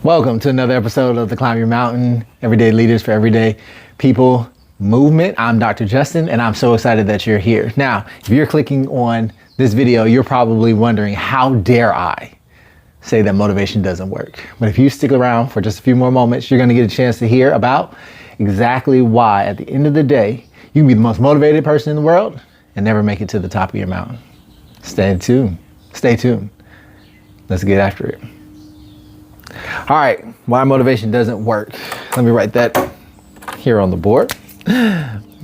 Welcome to another episode of the Climb Your Mountain, Everyday Leaders for Everyday People movement. I'm Dr. Justin, and I'm so excited that you're here. Now, if you're clicking on this video, you're probably wondering, how dare I say that motivation doesn't work? But if you stick around for just a few more moments, you're going to get a chance to hear about exactly why, at the end of the day, you can be the most motivated person in the world and never make it to the top of your mountain. Stay tuned. Stay tuned. Let's get after it. All right, why motivation doesn't work. Let me write that here on the board.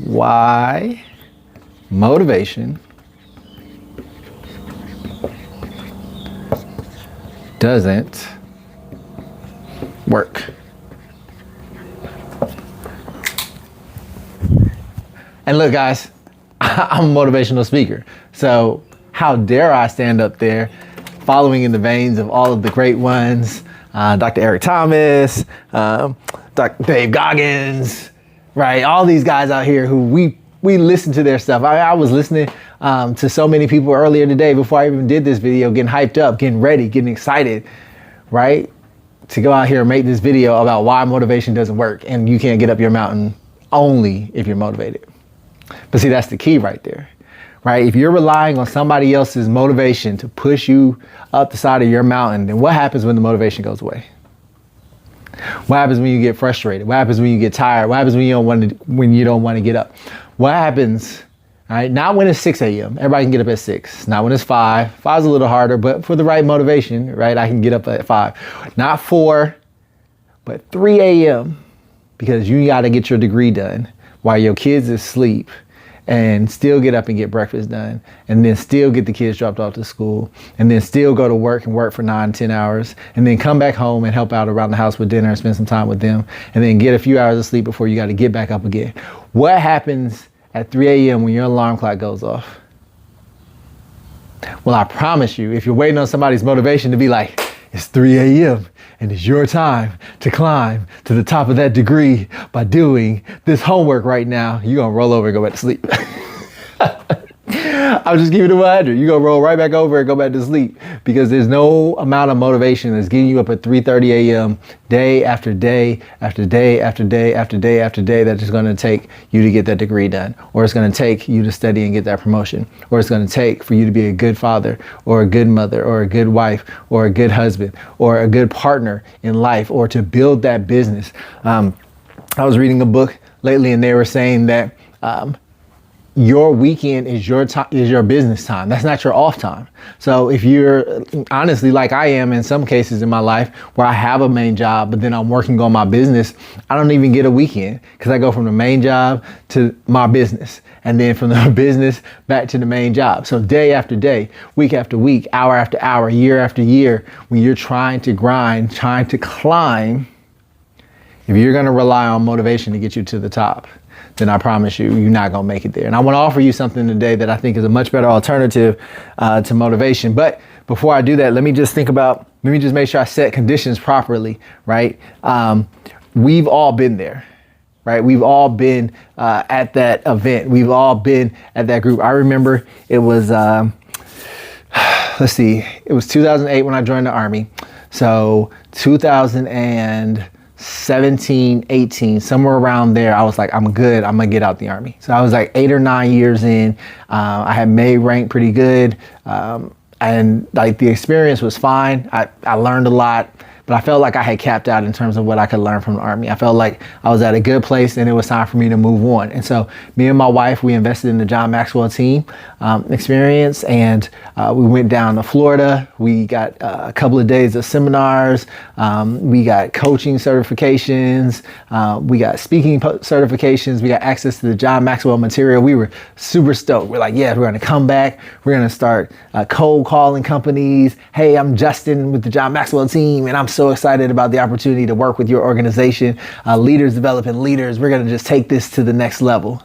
Why motivation doesn't work. And look, guys, I'm a motivational speaker. So how dare I stand up there following in the veins of all of the great ones, Dr. Eric Thomas, Dr. Dave Goggins, right? All these guys out here who we listen to their stuff. I was listening to so many people earlier today before I even did this video, getting hyped up, getting ready, getting excited, right? To go out here and make this video about why motivation doesn't work and you can't get up your mountain only if you're motivated. But see, that's the key right there, right? If you're relying on somebody else's motivation to push you up the side of your mountain, then what happens when the motivation goes away? What happens when you get frustrated? What happens when you get tired? What happens when you don't want to get up? What happens, right? Not when it's 6 a.m. Everybody can get up at 6. Not when it's 5. 5's a little harder, but for the right motivation, right? I can get up at 5. Not 4, but 3 a.m. because you got to get your degree done while your kids is asleep, and still get up and get breakfast done, and then still get the kids dropped off to school, and then still go to work and work for 9-10 hours, and then come back home and help out around the house with dinner and spend some time with them, and then get a few hours of sleep before you got to get back up again. What happens at 3 a.m. when your alarm clock goes off? Well, I promise you, if you're waiting on somebody's motivation to be like, it's 3 a.m. and it's your time to climb to the top of that degree by doing this homework right now, you're going to roll over and go back to sleep. I'll just give you the 100. You're going to roll right back over and go back to sleep because there's no amount of motivation that's getting you up at 3:30 a.m. day after day after day after day after day after day that is going to take you to get that degree done, or it's going to take you to study and get that promotion, or it's going to take for you to be a good father or a good mother or a good wife or a good husband or a good partner in life, or to build that business. I was reading a book lately and they were saying that your weekend is your time, is your business time. That's not your off time. So if you're honestly, like I am in some cases in my life where I have a main job, but then I'm working on my business, I don't even get a weekend because I go from the main job to my business, and then from the business back to the main job. So day after day, week after week, hour after hour, year after year, when you're trying to grind, trying to climb, if you're going to rely on motivation to get you to the top, then I promise you, you're not going to make it there. And I want to offer you something today that I think is a much better alternative to motivation. But before I do that, let me just make sure I set conditions properly, right? We've all been there, right? We've all been at that event. We've all been at that group. I remember it was, it was 2008 when I joined the Army. So 2017, 18, somewhere around there, I was like, I'm good. I'm gonna get out the Army. So I was like 8 or 9 years in. I had made rank pretty good. And like the experience was fine. I learned a lot, but I felt like I had capped out in terms of what I could learn from the Army. I felt like I was at a good place and it was time for me to move on. And so me and my wife, we invested in the John Maxwell team experience, and we went down to Florida. We got a couple of days of seminars. We got coaching certifications. We got speaking certifications. We got access to the John Maxwell material. We were super stoked. We're like, yeah, we're going to come back. We're going to start cold calling companies. Hey, I'm Justin with the John Maxwell team, and I'm so excited about the opportunity to work with your organization. Leaders developing leaders. We're going to just take this to the next level.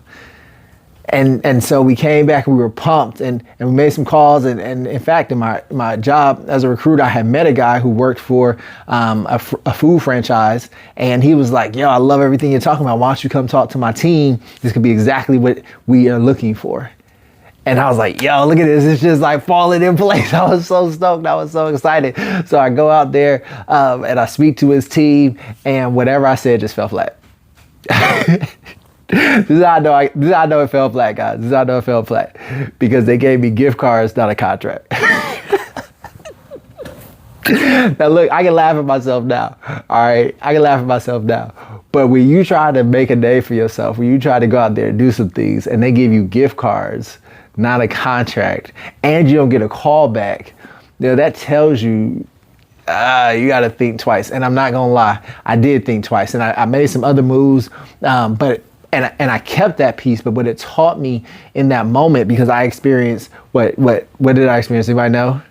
And so we came back and we were pumped, and we made some calls. And in fact, in my job as a recruiter, I had met a guy who worked for a food franchise, and he was like, yo, I love everything you're talking about. Why don't you come talk to my team? This could be exactly what we are looking for. And I was like, yo, look at this. It's just like falling in place. I was so stoked. I was so excited. So I go out there and I speak to his team, and whatever I said just fell flat. This is how I know it fell flat, guys. This is how I know it fell flat. Because they gave me gift cards, not a contract. Now look, I can laugh at myself now. All right, I can laugh at myself now. But when you try to make a day for yourself, when you try to go out there and do some things, and they give you gift cards, not a contract, and you don't get a call back, that tells you you got to think twice. And I'm not gonna lie, I did think twice, and I made some other moves, but I kept that piece. But what it taught me in that moment, because I experienced what did I experience? Anybody know?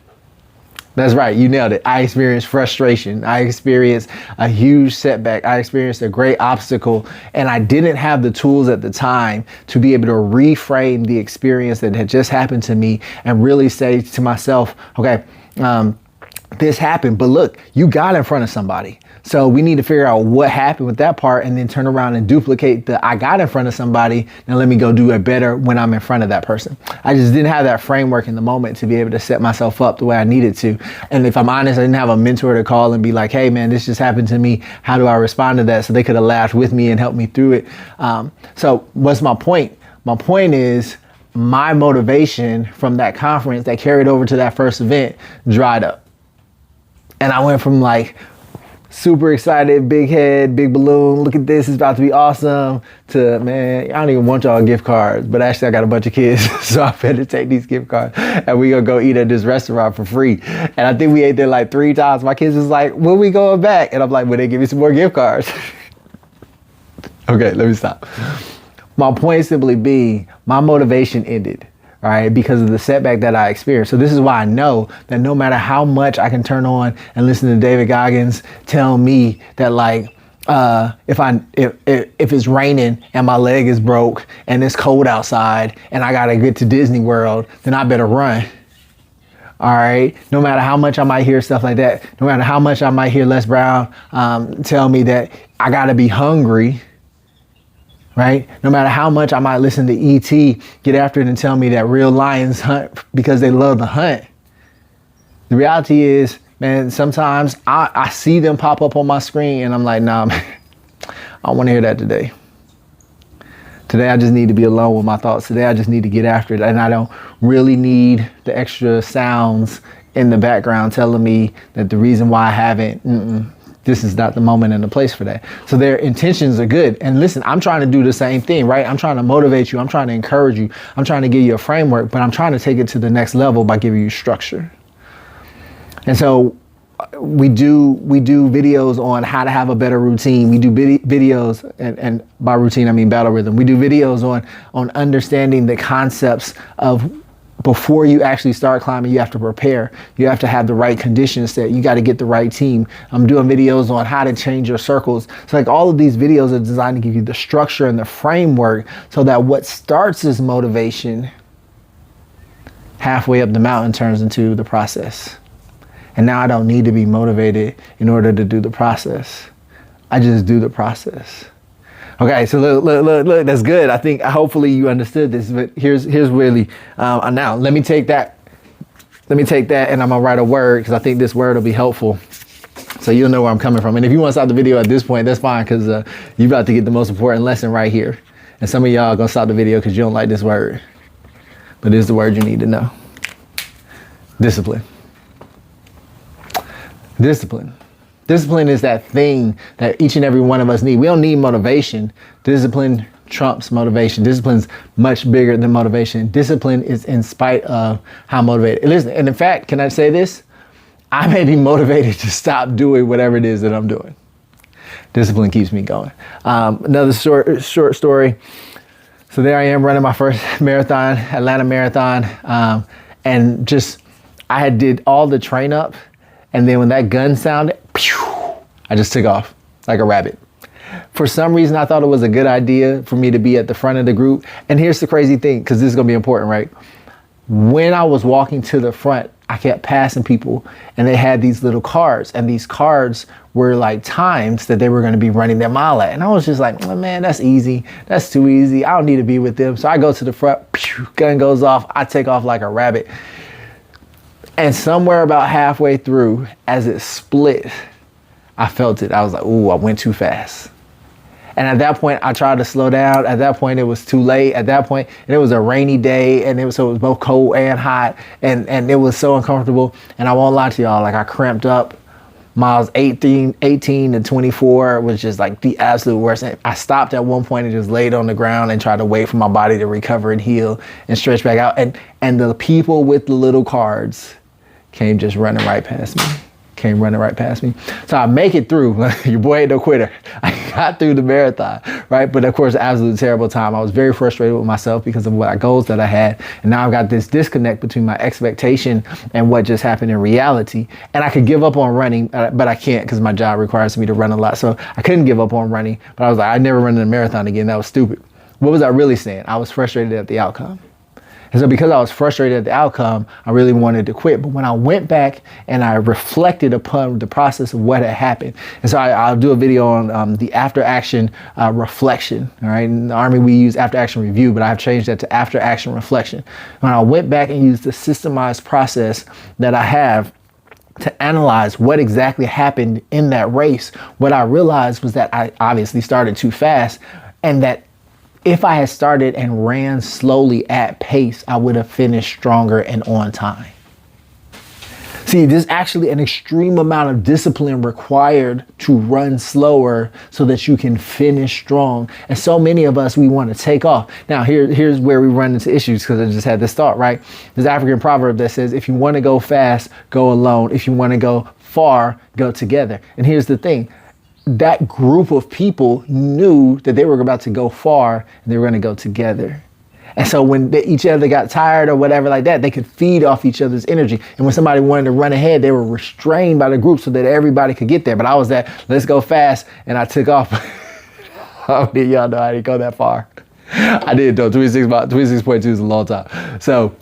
That's right, you nailed it. I experienced frustration. I experienced a huge setback. I experienced a great obstacle, and I didn't have the tools at the time to be able to reframe the experience that had just happened to me and really say to myself, okay, this happened, but look, you got in front of somebody. So we need to figure out what happened with that part and then turn around and duplicate the I got in front of somebody. Now let me go do it better when I'm in front of that person. I just didn't have that framework in the moment to be able to set myself up the way I needed to. And if I'm honest, I didn't have a mentor to call and be like, hey man, this just happened to me. How do I respond to that? So they could have laughed with me and helped me through it. So what's my point? My point is my motivation from that conference that carried over to that first event dried up. And I went from like super excited, big head, big balloon, look at this, it's about to be awesome, to man, I don't even want y'all gift cards, but actually I got a bunch of kids, so I better take these gift cards and we gonna go eat at this restaurant for free. And I think we ate there like 3 times. My kids was like, when we going back? And I'm like, well, they give me some more gift cards. Okay, let me stop. My point simply being, my motivation ended. All right, because of the setback that I experienced. So this is why I know that no matter how much I can turn on and listen to David Goggins tell me that like, if it's raining and my leg is broke and it's cold outside and I gotta get to Disney World, then I better run. All right, no matter how much I might hear stuff like that, no matter how much I might hear Les Brown tell me that I gotta be hungry. Right? No matter how much I might listen to E.T. get after it and tell me that real lions hunt because they love to hunt. The reality is, man, sometimes I see them pop up on my screen and I'm like, nah, man, I don't want to hear that today. Today, I just need to be alone with my thoughts. Today, I just need to get after it. And I don't really need the extra sounds in the background telling me that the reason why I haven't, this is not the moment and the place for that. So their intentions are good. And listen, I'm trying to do the same thing, right? I'm trying to motivate you. I'm trying to encourage you. I'm trying to give you a framework, but I'm trying to take it to the next level by giving you structure. And so we do videos on how to have a better routine. We do videos, and by routine, I mean battle rhythm. We do videos on understanding the concepts of before you actually start climbing, you have to prepare. You have to have the right conditions set. You got to get the right team. I'm doing videos on how to change your circles. So like all of these videos are designed to give you the structure and the framework so that what starts as motivation halfway up the mountain turns into the process. And now I don't need to be motivated in order to do the process. I just do the process. Okay, so look, that's good. I think hopefully you understood this, but here's really, now let me take that and I'm gonna write a word because I think this word will be helpful. So you'll know where I'm coming from. And if you want to stop the video at this point, that's fine because you're about to get the most important lesson right here. And some of y'all are gonna stop the video because you don't like this word. But this is the word you need to know. Discipline. Discipline. Discipline is that thing that each and every one of us need. We don't need motivation. Discipline trumps motivation. Discipline's much bigger than motivation. Discipline is in spite of how motivated. Listen, and in fact, can I say this? I may be motivated to stop doing whatever it is that I'm doing. Discipline keeps me going. Another short story. So there I am running my first marathon, Atlanta Marathon. And just, I had did all the train up. And then when that gun sounded, I just took off like a rabbit. For some reason, I thought it was a good idea for me to be at the front of the group. And here's the crazy thing, because this is going to be important, right? When I was walking to the front, I kept passing people, and they had these little cards, and these cards were like times that they were going to be running their mile at. And I was just like, oh, man, that's easy. That's too easy. I don't need to be with them. So I go to the front, pew, gun goes off. I take off like a rabbit. And somewhere about halfway through, as it split, I felt it. I was like, ooh, I went too fast. And at that point, I tried to slow down. At that point, it was too late. At that point, and it was a rainy day, and it was both cold and hot, and it was so uncomfortable. And I won't lie to y'all, like I cramped up. Miles 18 to 24 was just like the absolute worst. And I stopped at one point and just laid on the ground and tried to wait for my body to recover and heal and stretch back out. And the people with the little cards came just running right past me. So I make it through. Your boy ain't no quitter. I got through the marathon, right? But of course, absolutely terrible time. I was very frustrated with myself because of what goals that I had. And now I've got this disconnect between my expectation and what just happened in reality. And I could give up on running, but I can't because my job requires me to run a lot. So I couldn't give up on running, but I was like, I never run in a marathon again. That was stupid. What was I really saying? I was frustrated at the outcome. And so because I was frustrated at the outcome, I really wanted to quit. But when I went back and I reflected upon the process of what had happened, and so I'll do a video on the after action reflection. All right. In the Army, we use after action review, but I've changed that to after action reflection. When I went back and used the systemized process that I have to analyze what exactly happened in that race, what I realized was that I obviously started too fast, and that if I had started and ran slowly at pace, I would have finished stronger and on time. See, there's actually an extreme amount of discipline required to run slower so that you can finish strong. And so many of us, we want to take off. Now, here's where we run into issues, because I just had this thought, right? There's an African proverb that says, if you want to go fast, go alone. If you want to go far, go together. And here's the thing. That group of people knew that they were about to go far and they were going to go together. And so when each other got tired or whatever like that, they could feed off each other's energy. And when somebody wanted to run ahead, they were restrained by the group so that everybody could get there. But I was that, let's go fast. And I took off. How many of y'all know I didn't go that far? I did though. 26.2 is a long time. So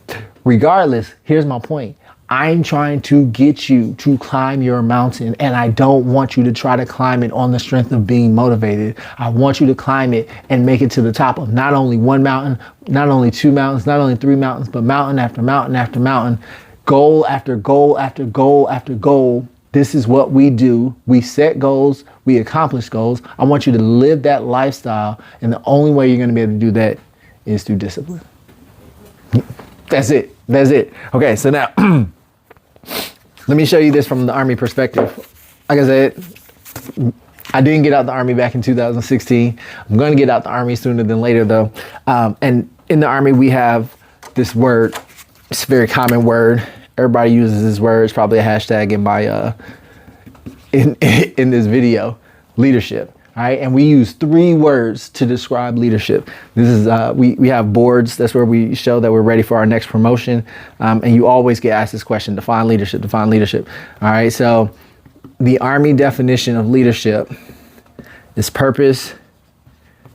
regardless, here's my point. I'm trying to get you to climb your mountain, and I don't want you to try to climb it on the strength of being motivated. I want you to climb it and make it to the top of not only one mountain, not only two mountains, not only three mountains, but mountain after mountain after mountain, goal after goal after goal after goal. This is what we do. We set goals, we accomplish goals. I want you to live that lifestyle, and the only way you're going to be able to do that is through discipline. That's it. Okay, so now let me show you this from the Army perspective. Like I said, I didn't get out the Army back in 2016. I'm going to get out the Army sooner than later, though. And in the Army, we have this word. It's a very common word. Everybody uses this word. It's probably a hashtag in my in this video. Leadership. All right, and we use 3 words to describe leadership. This is we have boards. That's where we show that we're ready for our next promotion. And you always get asked this question: define leadership. Define leadership. All right, so the Army definition of leadership is purpose,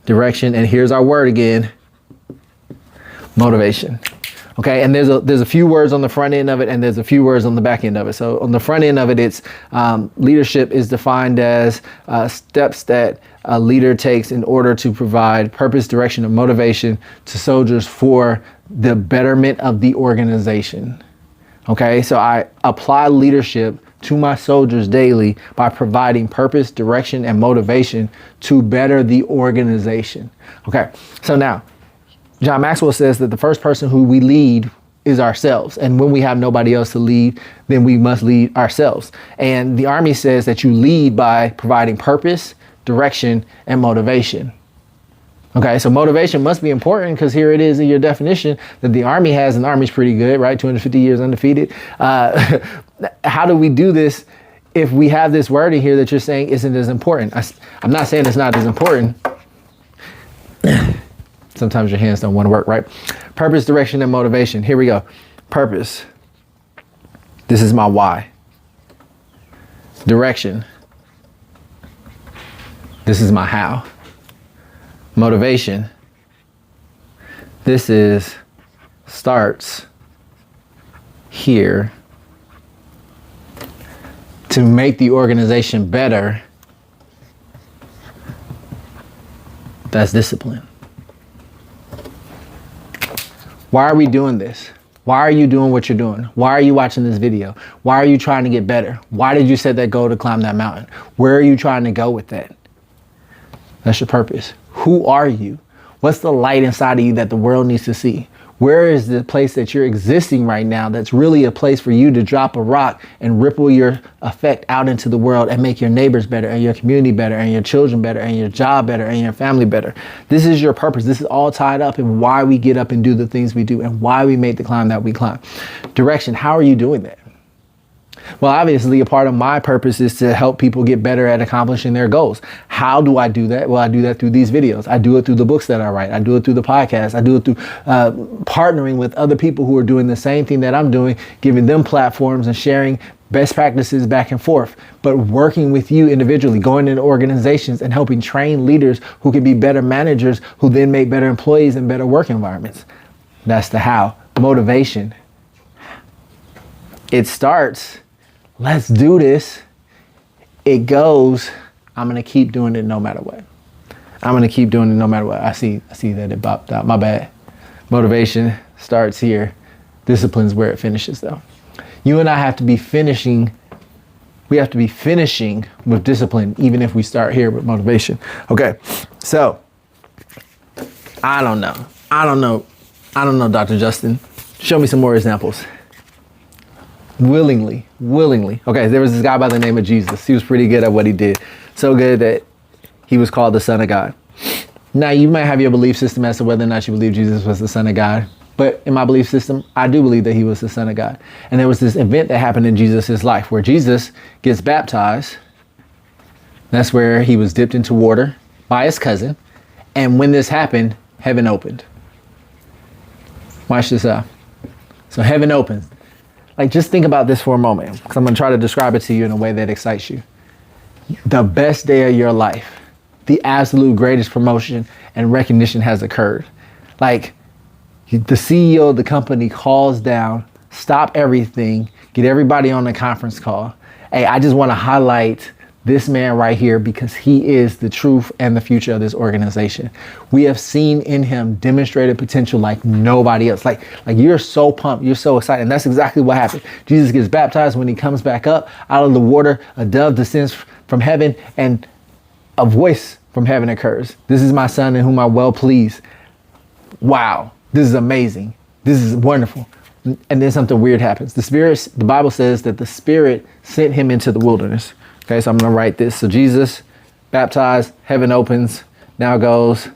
direction, and here's our word again: motivation. Okay, and there's a few words on the front end of it, and there's a few words on the back end of it. So on the front end of it, it's leadership is defined as steps that a leader takes in order to provide purpose, direction, and motivation to soldiers for the betterment of the organization. Okay, so I apply leadership to my soldiers daily by providing purpose, direction, and motivation to better the organization. Okay, so now, John Maxwell says that the first person who we lead is ourselves. And when we have nobody else to lead, then we must lead ourselves. And the Army says that you lead by providing purpose, direction, and motivation. Okay, so motivation must be important, because here it is in your definition that the Army has, and the Army's pretty good, right? 250 years undefeated. How do we do this if we have this word in here that you're saying isn't as important? I'm not saying it's not as important. Sometimes your hands don't want to work, right? Purpose, direction, and motivation. Here we go. Purpose. This is my why. Direction. This is my how. Motivation. This is starts here to make the organization better, that's discipline. Why are we doing this? Why are you doing what you're doing? Why are you watching this video? Why are you trying to get better? Why did you set that goal to climb that mountain? Where are you trying to go with that? That's your purpose. Who are you? What's the light inside of you that the world needs to see? Where is the place that you're existing right now that's really a place for you to drop a rock and ripple your effect out into the world and make your neighbors better and your community better and your children better and your job better and your family better? This is your purpose. This is all tied up in why we get up and do the things we do and why we make the climb that we climb. Direction, how are you doing that? Well, obviously, a part of my purpose is to help people get better at accomplishing their goals. How do I do that? Well, I do that through these videos. I do it through the books that I write. I do it through the podcast. I do it through partnering with other people who are doing the same thing that I'm doing, giving them platforms and sharing best practices back and forth, but working with you individually, going into organizations and helping train leaders who can be better managers, who then make better employees and better work environments. That's the how. Motivation. It starts, let's do this. It goes, I'm going to keep doing it no matter what. I'm going to keep doing it no matter what. I see that it bopped out. My bad. Motivation starts here. Discipline's where it finishes, though. You and I have to be finishing. We have to be finishing with discipline, even if we start here with motivation. Okay. So I don't know, Dr. Justin. Show me some more examples. Willingly. Okay, there was this guy by the name of Jesus. He was pretty good at what he did. So good that he was called the Son of God. Now, you might have your belief system as to whether or not you believe Jesus was the Son of God. But in my belief system, I do believe that he was the Son of God. And there was this event that happened in Jesus' life where Jesus gets baptized. That's where he was dipped into water by his cousin. And when this happened, heaven opened. Watch this out. So heaven opens. Like, just think about this for a moment, because I'm going to try to describe it to you in a way that excites you. The best day of your life, the absolute greatest promotion and recognition has occurred. Like, the CEO of the company calls down, stop everything, get everybody on the conference call. Hey, I just want to highlight this man right here because he is the truth and the future of this organization. We have seen in him demonstrated potential like nobody else. Like you're so pumped, you're so excited. And that's exactly what happened. Jesus gets baptized. When he comes back up out of the water, a dove descends from heaven and a voice from heaven occurs. This is my son in whom I'm well pleased. Wow, this is amazing. This is wonderful. And then something weird happens. The Bible says that the Spirit sent him into the wilderness. Okay, so I'm going to write this. So Jesus, baptized, heaven opens, now goes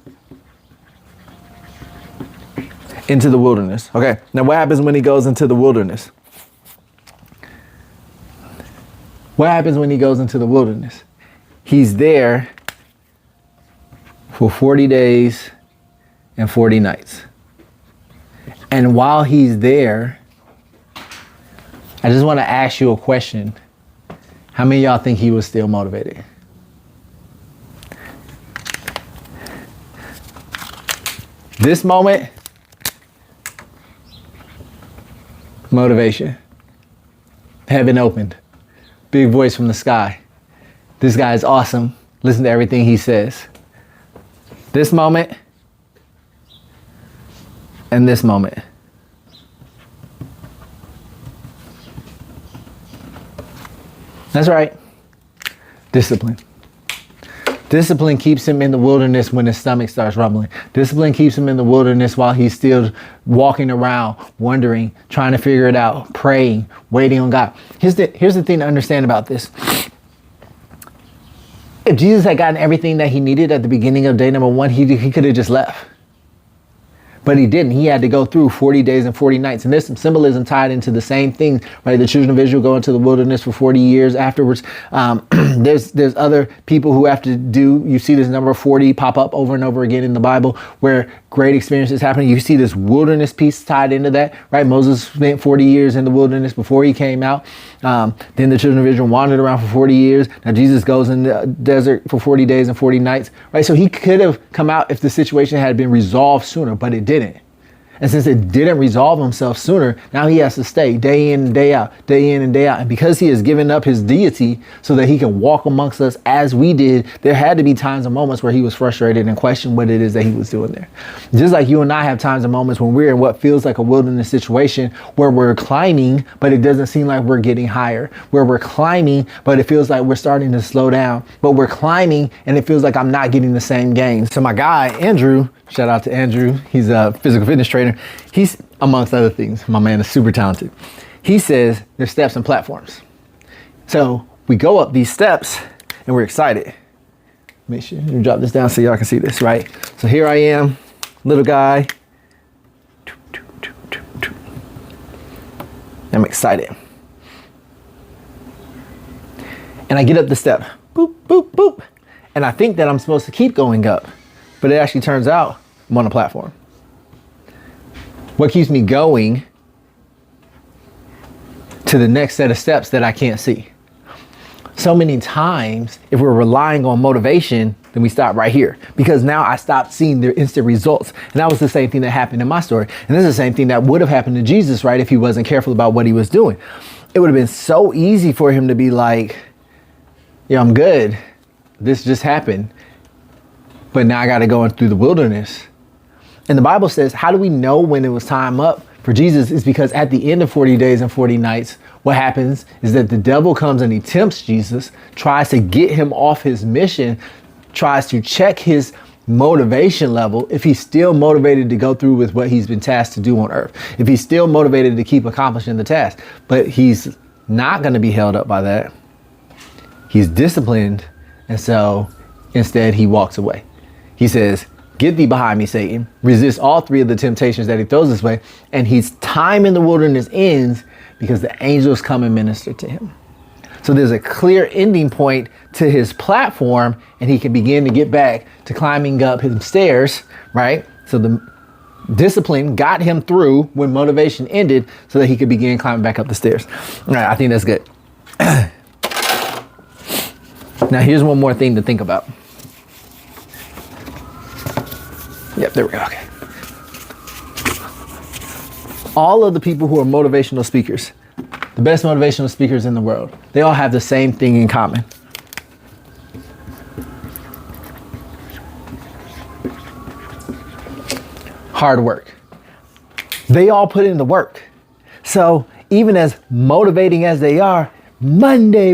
into the wilderness. Okay, now what happens when he goes into the wilderness? What happens when he goes into the wilderness? He's there for 40 days and 40 nights. And while he's there, I just want to ask you a question. How many of y'all think he was still motivated? This moment, motivation. Heaven opened. Big voice from the sky. This guy is awesome. Listen to everything he says. This moment and this moment. That's right. Discipline. Discipline keeps him in the wilderness when his stomach starts rumbling. Discipline keeps him in the wilderness while he's still walking around, wondering, trying to figure it out, praying, waiting on God. Here's the thing to understand about this. If Jesus had gotten everything that he needed at the beginning of day number 1, he could have just left. But he didn't. He had to go through 40 days and 40 nights. And there's some symbolism tied into the same thing, right? The children of Israel go into the wilderness for 40 years afterwards. There's other people who have to do, you see this number 40 pop up over and over again in the Bible where great experiences happen. You see this wilderness piece tied into that, right? Moses spent 40 years in the wilderness before he came out. Then the children of Israel wandered around for 40 years. Now Jesus goes in the desert for 40 days and 40 nights, right? So he could have come out if the situation had been resolved sooner, but it didn't. And since it didn't resolve himself sooner, now he has to stay day in and day out, day in and day out. And because he has given up his deity so that he can walk amongst us as we did, there had to be times and moments where he was frustrated and questioned what it is that he was doing there. Just like you and I have times and moments when we're in what feels like a wilderness situation where we're climbing, but it doesn't seem like we're getting higher, where we're climbing, but it feels like we're starting to slow down, but we're climbing and it feels like I'm not getting the same gains. So my guy, Andrew, shout out to Andrew. He's a physical fitness trainer. He's, amongst other things, my man is super talented. He says there's steps and platforms. So we go up these steps and we're excited. Make sure you drop this down so y'all can see this, right? So here I am, little guy. I'm excited. And I get up the step, boop, boop, boop. And I think that I'm supposed to keep going up, but it actually turns out I'm on a platform. What keeps me going to the next set of steps that I can't see? So many times, if we're relying on motivation, then we stop right here because now I stopped seeing their instant results. And that was the same thing that happened in my story. And this is the same thing that would have happened to Jesus, right? If he wasn't careful about what he was doing. It would have been so easy for him to be like, yeah, I'm good. This just happened. But now I got to go through the wilderness. And the Bible says, how do we know when it was time up for Jesus? Is because at the end of 40 days and 40 nights, what happens is that the devil comes and he tempts Jesus, tries to get him off his mission, tries to check his motivation level, if he's still motivated to go through with what he's been tasked to do on earth, if he's still motivated to keep accomplishing the task. But he's not going to be held up by that. He's disciplined. And so instead he walks away. He says, get thee behind me, Satan. Resist all three of the temptations that he throws this way. And his time in the wilderness ends because the angels come and minister to him. So there's a clear ending point to his platform and he can begin to get back to climbing up his stairs, right? So the discipline got him through when motivation ended so that he could begin climbing back up the stairs. All right, I think that's good. Now here's one more thing to think about. Yep, there we go, okay. All of the people who are motivational speakers, the best motivational speakers in the world, they all have the same thing in common. Hard work. They all put in the work. So even as motivating as they are, Monday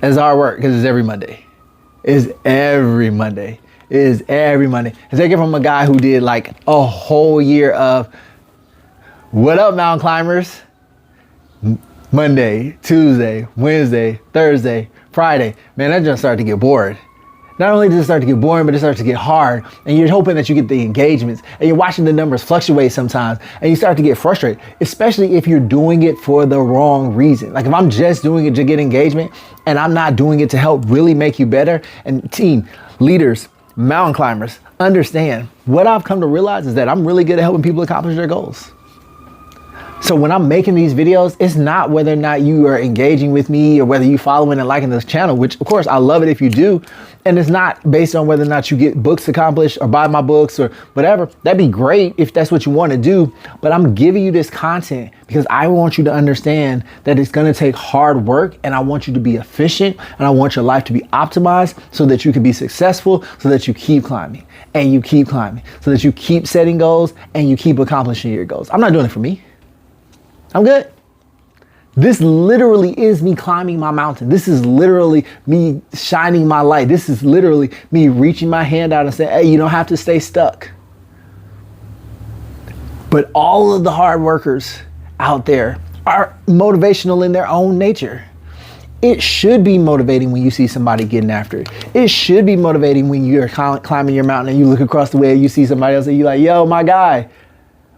is our work because it's every Monday. Is every Monday. Is every Monday. And take it from a guy who did like a whole year of what up, mountain climbers? Monday, Tuesday, Wednesday, Thursday, Friday. Man, that just started to get bored. Not only does it start to get boring, but it starts to get hard. And you're hoping that you get the engagements and you're watching the numbers fluctuate sometimes and you start to get frustrated, especially if you're doing it for the wrong reason. Like if I'm just doing it to get engagement and I'm not doing it to help really make you better. And team leaders, mountain climbers, understand what I've come to realize is that I'm really good at helping people accomplish their goals. So when I'm making these videos, it's not whether or not you are engaging with me or whether you following and liking this channel, which of course I love it if you do. And it's not based on whether or not you get books accomplished or buy my books or whatever. That'd be great if that's what you want to do. But I'm giving you this content because I want you to understand that it's going to take hard work and I want you to be efficient and I want your life to be optimized so that you can be successful, so that you keep climbing and you keep climbing, so that you keep setting goals and you keep accomplishing your goals. I'm not doing it for me. I'm good. This literally is me climbing my mountain. This is literally me shining my light. This is literally me reaching my hand out and saying, hey, you don't have to stay stuck. But all of the hard workers out there are motivational in their own nature. It should be motivating when you see somebody getting after it. It should be motivating when you're climbing your mountain and you look across the way and you see somebody else and you're like, yo, my guy,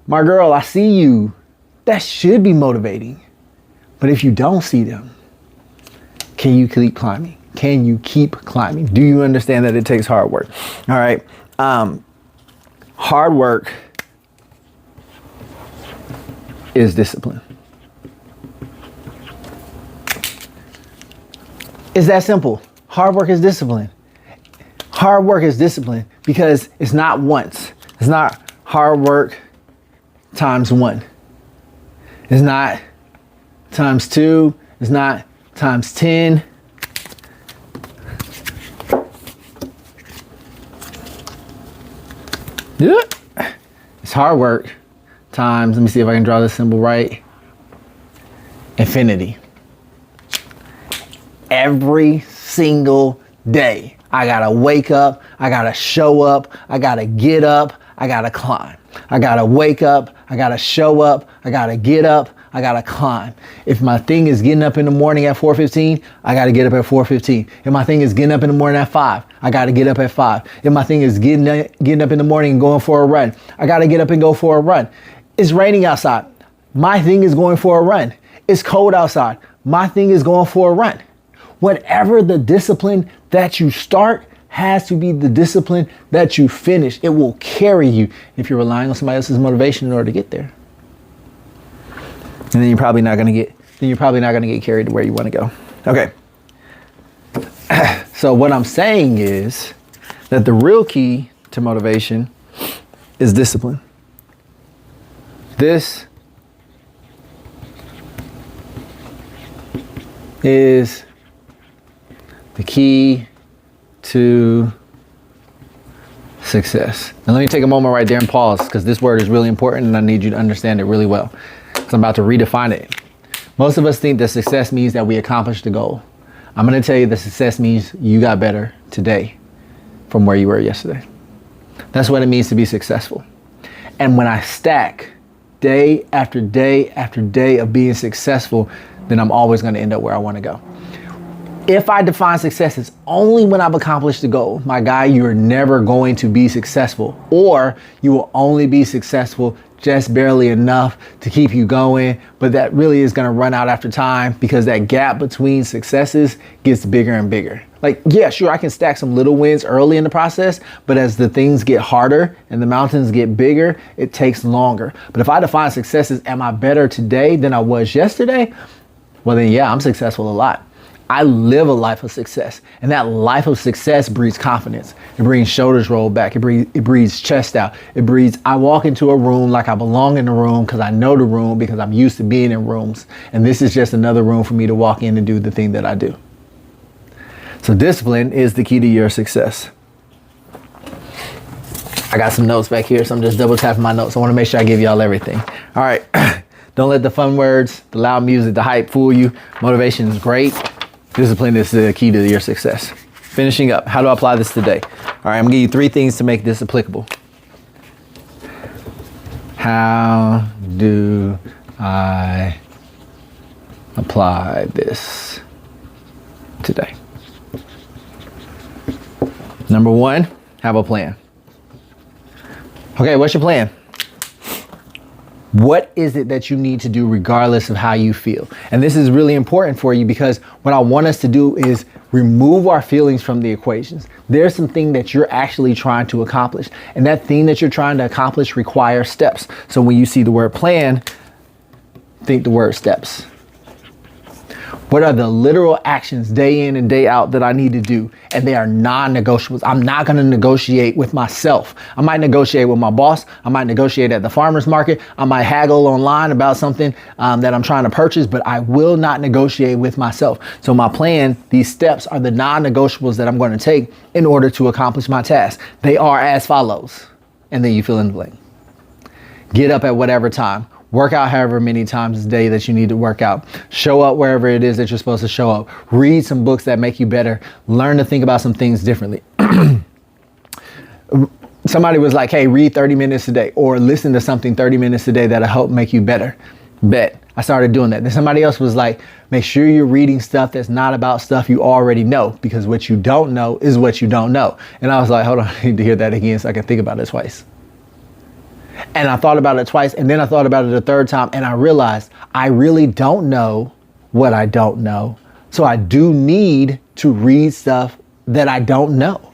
my girl, I see you. That should be motivating. But if you don't see them, can you keep climbing? Can you keep climbing? Do you understand that it takes hard work? All right. Hard work is discipline. It's that simple. Hard work is discipline. Hard work is discipline because it's not once. It's not hard work times 1. It's not times 2. It's not times 10. It's hard work times, let me see if I can draw this symbol right, infinity. Every single day, I gotta wake up, I gotta show up, I gotta get up, I gotta climb. I gotta wake up, I gotta show up, I gotta get up, I gotta climb. If my thing is getting up in the morning at 4:15, I gotta get up at 4:15. If my thing is getting up in the morning at 5, I gotta get up at 5. If my thing is getting up in the morning and going for a run, I gotta get up and go for a run. It's raining outside. My thing is going for a run. It's cold outside. My thing is going for a run. Whatever the discipline that you start has to be the discipline that you finish. It will carry you if you're relying on somebody else's motivation in order to get there. And then you're probably not going to get carried to where you want to go. Okay. So what I'm saying is that the real key to motivation is discipline. This is the key to success. And let me take a moment right there and pause, because this word is really important and I need you to understand it really well. So I'm about to redefine it. Most of us think that success means that we accomplished the goal. I'm going to tell you that success means you got better today from where you were yesterday. That's what it means to be successful. And when I stack day after day after day of being successful, then I'm always going to end up where I want to go. If I define success as only when I've accomplished the goal, my guy, you're never going to be successful, or you will only be successful just barely enough to keep you going. But that really is going to run out after time, because that gap between successes gets bigger and bigger. Like, yeah, sure, I can stack some little wins early in the process, but as the things get harder and the mountains get bigger, it takes longer. But if I define success as, am I better today than I was yesterday? Well, then, yeah, I'm successful a lot. I live a life of success, and that life of success breeds confidence. It brings shoulders rolled back. It breeds chest out. It breeds, I walk into a room like I belong in the room, because I know the room, because I'm used to being in rooms. And this is just another room for me to walk in and do the thing that I do. So discipline is the key to your success. I got some notes back here, so I'm just double tapping my notes. I want to make sure I give y'all everything. All right. Don't let the fun words, the loud music, the hype fool you. Motivation is great. Discipline is the key to your success. Finishing up, how do I apply this today? All right, I'm gonna give you 3 things to make this applicable. How do I apply this today? Number 1, have a plan. Okay, what's your plan? What is it that you need to do regardless of how you feel? And this is really important for you, because what I want us to do is remove our feelings from the equations. There's something that you're actually trying to accomplish, and that thing that you're trying to accomplish requires steps. So when you see the word plan, think the word steps. What are the literal actions day in and day out that I need to do? And they are non-negotiables. I'm not going to negotiate with myself. I might negotiate with my boss. I might negotiate at the farmer's market. I might haggle online about something that I'm trying to purchase, but I will not negotiate with myself. So my plan, these steps are the non-negotiables that I'm going to take in order to accomplish my task. They are as follows. And then you fill in the blank. Get up at whatever time. Work out however many times a day that you need to work out. Show up wherever it is that you're supposed to show up. Read some books that make you better. Learn to think about some things differently. Somebody was like, hey, read 30 minutes a day, or listen to something 30 minutes a day that'll help make you better. Bet. I started doing that. Then somebody else was like, make sure you're reading stuff that's not about stuff you already know, because what you don't know is what you don't know. And I was like, hold on, I need to hear that again so I can think about it twice. And I thought about it twice, and then I thought about it a third time, and I realized I really don't know what I don't know. So I do need to read stuff that I don't know.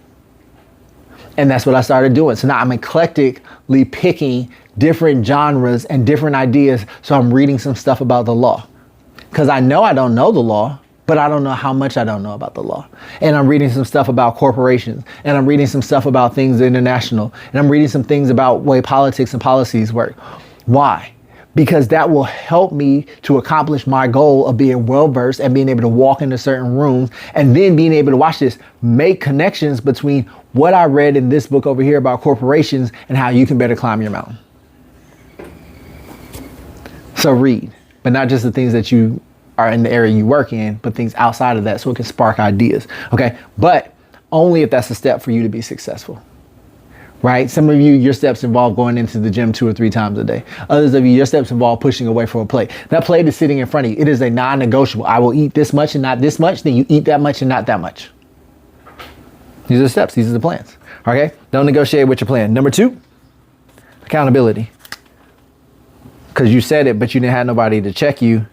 And that's what I started doing. So now I'm eclectically picking different genres and different ideas. So I'm reading some stuff about the law, because I know I don't know the law. but I don't know how much I don't know about the law. And I'm reading some stuff about corporations, and I'm reading some stuff about things international, and I'm reading some things about way politics and policies work. Why? Because that will help me to accomplish my goal of being well-versed and being able to walk into certain rooms and then being able to watch this, make connections between what I read in this book over here about corporations and how you can better climb your mountain. So read, but not just the things that you are in the area you work in, but things outside of that so it can spark ideas. Okay. But only if that's a step for you to be successful. Right? Some of you, your steps involve going into the gym 2 or 3 times a day. Others of you, your steps involve pushing away from a plate. That plate is sitting in front of you. It is a non-negotiable. I will eat this much and not this much. Then you eat that much and not that much. These are the steps. These are the plans. Okay? Don't negotiate with your plan. Number 2, accountability. Because you said it, but you didn't have nobody to check you.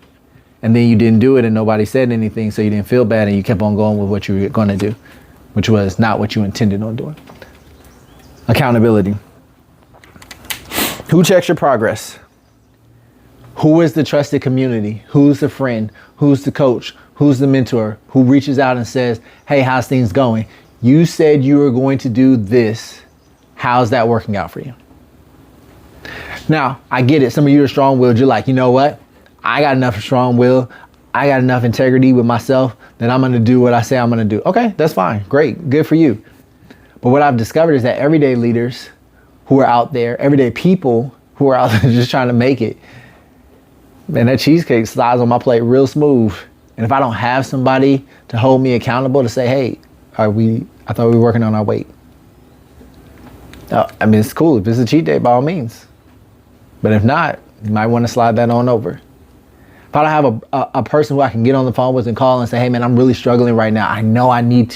And then you didn't do it and nobody said anything. So you didn't feel bad and you kept on going with what you were going to do, which was not what you intended on doing. Accountability. Who checks your progress? Who is the trusted community? Who's the friend? Who's the coach? Who's the mentor? Who reaches out and says, hey, how's things going? You said you were going to do this. How's that working out for you? Now, I get it. Some of you are strong-willed. You're like, you know what? I got enough strong will. I got enough integrity with myself that I'm going to do what I say I'm going to do. Okay, that's fine. Great. Good for you. But what I've discovered is that everyday leaders who are out there, everyday people who are out there just trying to make it, man, that cheesecake slides on my plate real smooth. And if I don't have somebody to hold me accountable to say, hey, I thought we were working on our weight. I mean, it's cool. If it's a cheat day, by all means. But if not, you might want to slide that on over. If I don't have a person who I can get on the phone with and call and say, hey, man, I'm really struggling right now. I know I need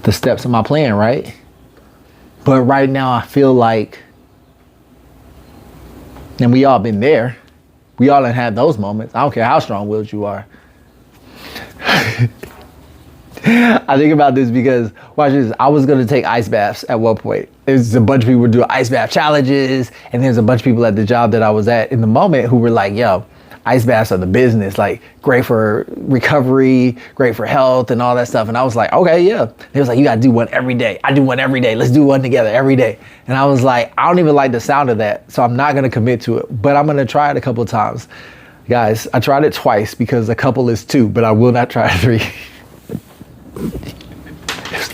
the steps of my plan, right? But right now I feel like, and we all been there. We all done had those moments. I don't care how strong-willed you are. I think about this because, watch this, I was going to take ice baths at one point. There's a bunch of people doing ice bath challenges, and there's a bunch of people at the job that I was at in the moment who were like, yo, ice baths are the business, like great for recovery, great for health and all that stuff. And I was like, okay, yeah. They was like, you got to do one every day. I do one every day. Let's do one together every day. And I was like, I don't even like the sound of that. So I'm not going to commit to it, but I'm going to try it a couple of times. Guys, I tried it twice because a couple is 2, but I will not try 3.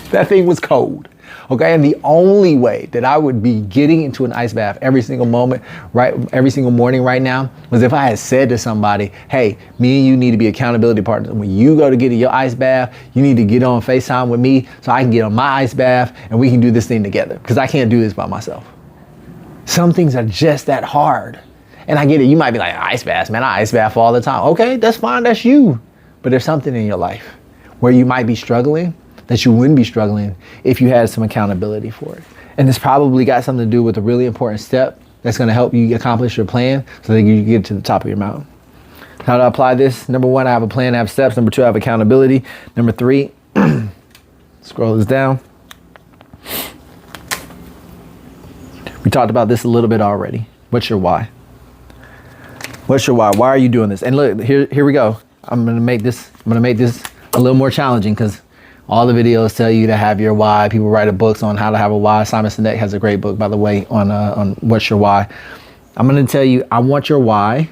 That thing was cold. Okay, and the only way that I would be getting into an ice bath every single moment, right, every single morning right now, was if I had said to somebody, hey, me and you need to be accountability partners. When you go to get in your ice bath, you need to get on FaceTime with me so I can get on my ice bath and we can do this thing together, because I can't do this by myself. Some things are just that hard. And I get it. You might be like, ice baths, man, I ice bath all the time. Okay, that's fine. That's you. But there's something in your life where you might be struggling that you wouldn't be struggling if you had some accountability for it. And this probably got something to do with a really important step that's going to help you accomplish your plan so that you get to the top of your mountain. How do I apply this? Number 1, I have a plan, I have steps. Number 2, I have accountability. Number 3, scroll this down. We talked about this a little bit already. What's your why? What's your why? Why are you doing this? And look, here we go. I'm going to make this a little more challenging because all the videos tell you to have your why. People write books on how to have a why. Simon Sinek has a great book, by the way, on what's your why. I'm going to tell you, I want your why,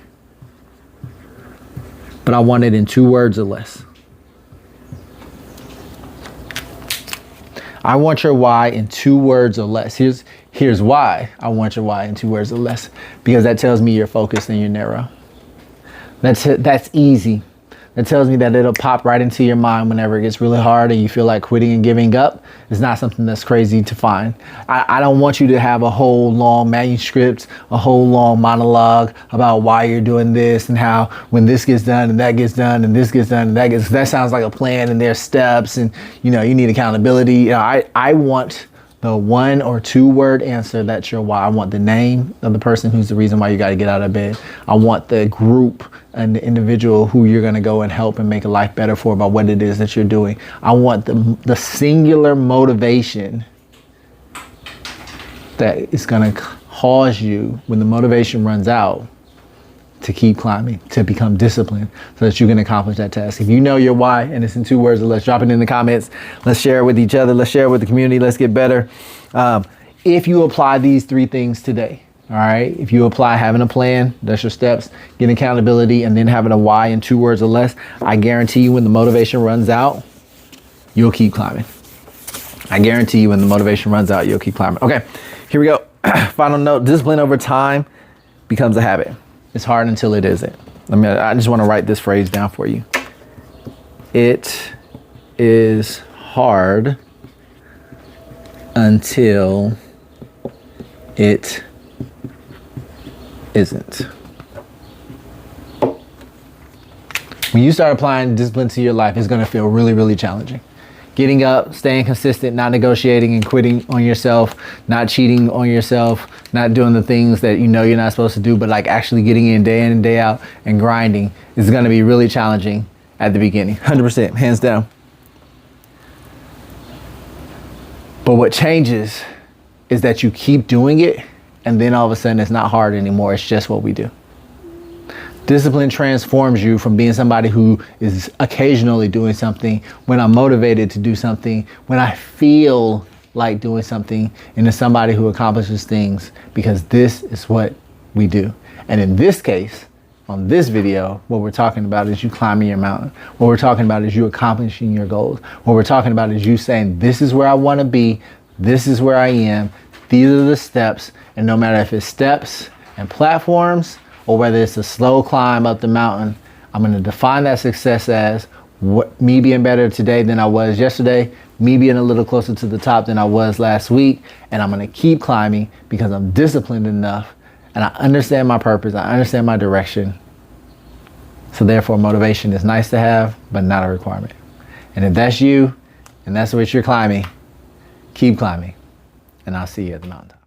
but I want it in 2 words or less. I want your why in 2 words or less. Here's why I want your why in 2 words or less, because that tells me you're focused and you're narrow. That's easy. That tells me that it'll pop right into your mind whenever it gets really hard and you feel like quitting and giving up. It's not something that's crazy to find. I don't want you to have a whole long manuscript, a whole long monologue about why you're doing this and how when this gets done and that gets done and this gets done and that sounds like a plan and there's steps and you need accountability. I want the 1 or 2 word answer. That's your why. I want the name of the person who's the reason why you got to get out of bed. I want the group and the individual who you're going to go and help and make a life better for about what it is that you're doing. I want the singular motivation that is going to cause you, when the motivation runs out, to keep climbing, to become disciplined so that you can accomplish that task. If you know your why and it's in 2 words or less, drop it in the comments. Let's share it with each other. Let's share it with the community. Let's get better. If you apply these 3 things today, all right, if you apply having a plan, that's your steps, getting accountability, and then having a why in 2 words or less, I guarantee you when the motivation runs out, you'll keep climbing. I guarantee you when the motivation runs out, you'll keep climbing. Okay, here we go. Final note, discipline over time becomes a habit. It's hard until it isn't. I just want to write this phrase down for you. It is hard until it isn't. When you start applying discipline to your life, it's going to feel really, really challenging. Getting up, staying consistent, not negotiating and quitting on yourself, not cheating on yourself, not doing the things that you know you're not supposed to do, but like actually getting in and day out and grinding is going to be really challenging at the beginning. 100%, hands down. But what changes is that you keep doing it, and then all of a sudden it's not hard anymore. It's just what we do. Discipline transforms you from being somebody who is occasionally doing something when I'm motivated to do something, when I feel like doing something, into somebody who accomplishes things because this is what we do. And in this case, on this video, what we're talking about is you climbing your mountain. What we're talking about is you accomplishing your goals. What we're talking about is you saying, this is where I want to be. This is where I am. These are the steps. And no matter if it's steps and platforms, or whether it's a slow climb up the mountain, I'm going to define that success as me being better today than I was yesterday, me being a little closer to the top than I was last week, and I'm going to keep climbing because I'm disciplined enough and I understand my purpose, I understand my direction. So therefore, motivation is nice to have, but not a requirement. And if that's you, and that's what you're climbing, keep climbing, and I'll see you at the mountain.